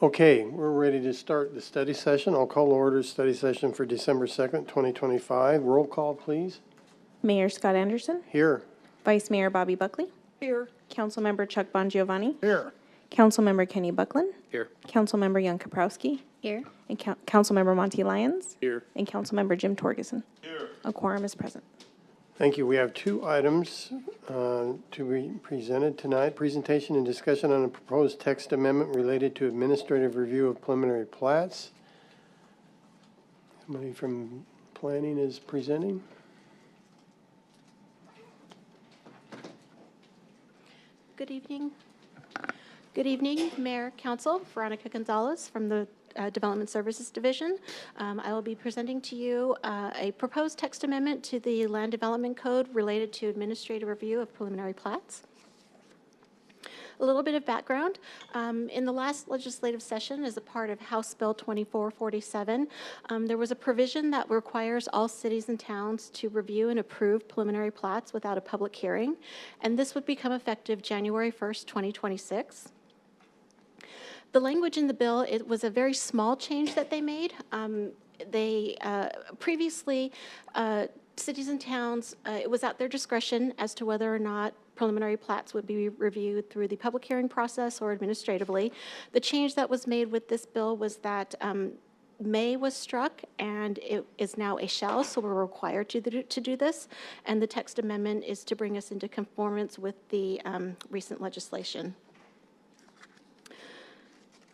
Okay, we're ready to start the study session. I'll call to order study session for December 2nd, 2025. Roll call, please. Mayor Scott Anderson. Here. Vice Mayor Bobby Buckley. Here. Councilmember Chuck Bongiovanni. Here. Councilmember Kenny Buckland. Here. Councilmember Jan Kaprowski. Here. And Councilmember Monty Lyons. Here. And Councilmember Jim Torgerson. Here. A quorum is present. Thank you. We have two items to be presented tonight. Presentation and discussion on a proposed text amendment related to administrative review of preliminary plats. Somebody from planning is presenting. Good evening. Good evening, Mayor, Council. Veronica Gonzalez from the Development Services Division. I will be presenting to you a proposed text amendment to the Land Development Code related to administrative review of preliminary plats. A little bit of background. In the last legislative session, as a part of House Bill 2447, there was a provision that requires all cities and towns to review and approve preliminary plats without a public hearing, and this would become effective January 1st, 2026. The language in the bill, it was a very small change that they made. Previously, cities and towns, it was at their discretion as to whether or not preliminary plats would be reviewed through the public hearing process or administratively. The change that was made with this bill was that may was struck, and it is now a shall, so we're required to do this. And the text amendment is to bring us into conformance with the recent legislation.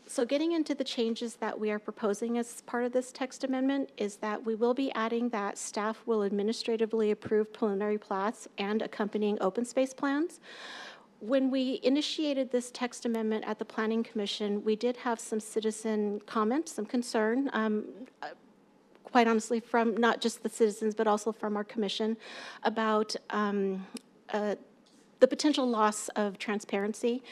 So getting into the changes that we are proposing as part of this text amendment is that we will be adding that staff will administratively approve preliminary plats and accompanying open space plans. When we initiated this text amendment at the Planning Commission, we did have some citizen comments, some concern, quite honestly, from not just the citizens, but also from our commission about the potential loss of transparency.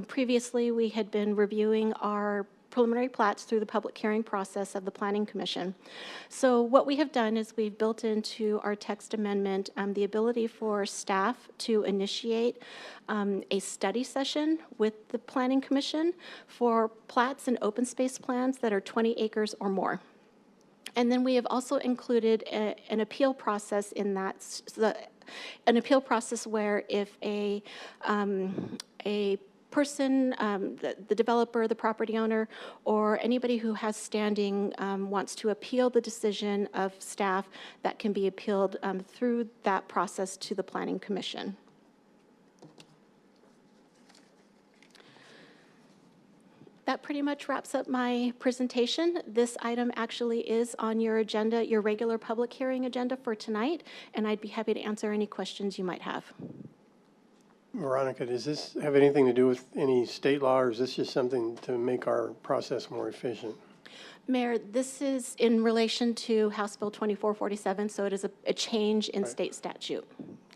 Previously, we had been reviewing our preliminary plats through the public hearing process of the Planning Commission. So what we have done is we've built into our text amendment the ability for staff to initiate a study session with the Planning Commission for plats and open space plans that are 20 acres or more. And then we have also included an appeal process in that, an appeal process where if a person, the developer, the property owner, or anybody who has standing wants to appeal the decision of staff, that can be appealed through that process to the Planning Commission. That pretty much wraps up my presentation. This item actually is on your agenda, your regular public hearing agenda for tonight, and I'd be happy to answer any questions you might have. Veronica, does this have anything to do with any state law, or is this just something to make our process more efficient? Mayor, this is in relation to House Bill 2447, so it is a change in state statute.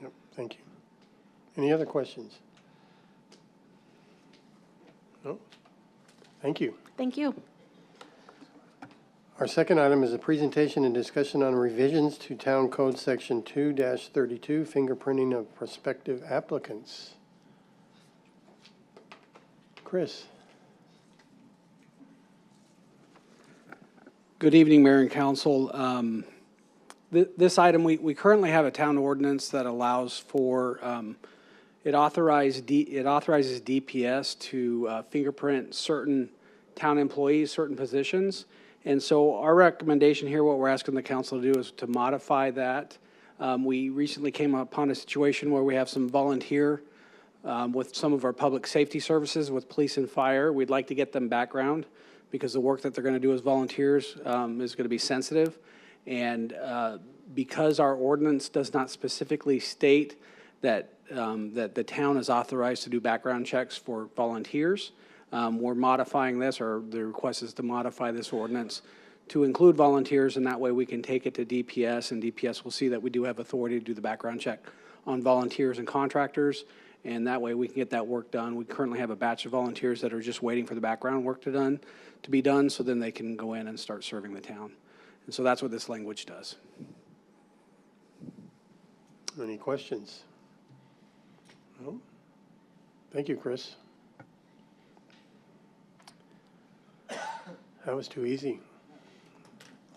Yep, thank you. Any other questions? No? Thank you. Thank you. Our second item is a presentation and discussion on revisions to Town Code Section 2-32, fingerprinting of prospective applicants. Chris. Good evening, Mayor and Council. This item, we currently have a town ordinance that allows for, it authorizes DPS to fingerprint certain town employees, certain positions. And so our recommendation here, what we're asking the council to do is to modify that. We recently came upon a situation where we have some volunteer with some of our public safety services with police and fire. We'd like to get them background because the work that they're going to do as volunteers is going to be sensitive. And because our ordinance does not specifically state that, that the town is authorized to do background checks for volunteers, we're modifying this, or the request is to modify this ordinance to include volunteers, and that way we can take it to DPS, and DPS will see that we do have authority to do the background check on volunteers and contractors, and that way we can get that work done. We currently have a batch of volunteers that are just waiting for the background work to be done, so then they can go in and start serving the town. And so that's what this language does. Any questions? No? Thank you, Chris. That was too easy.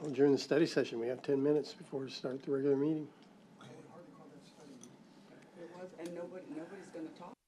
Well, during the study session, we have 10 minutes before we start the regular meeting. It was, and nobody's gonna talk.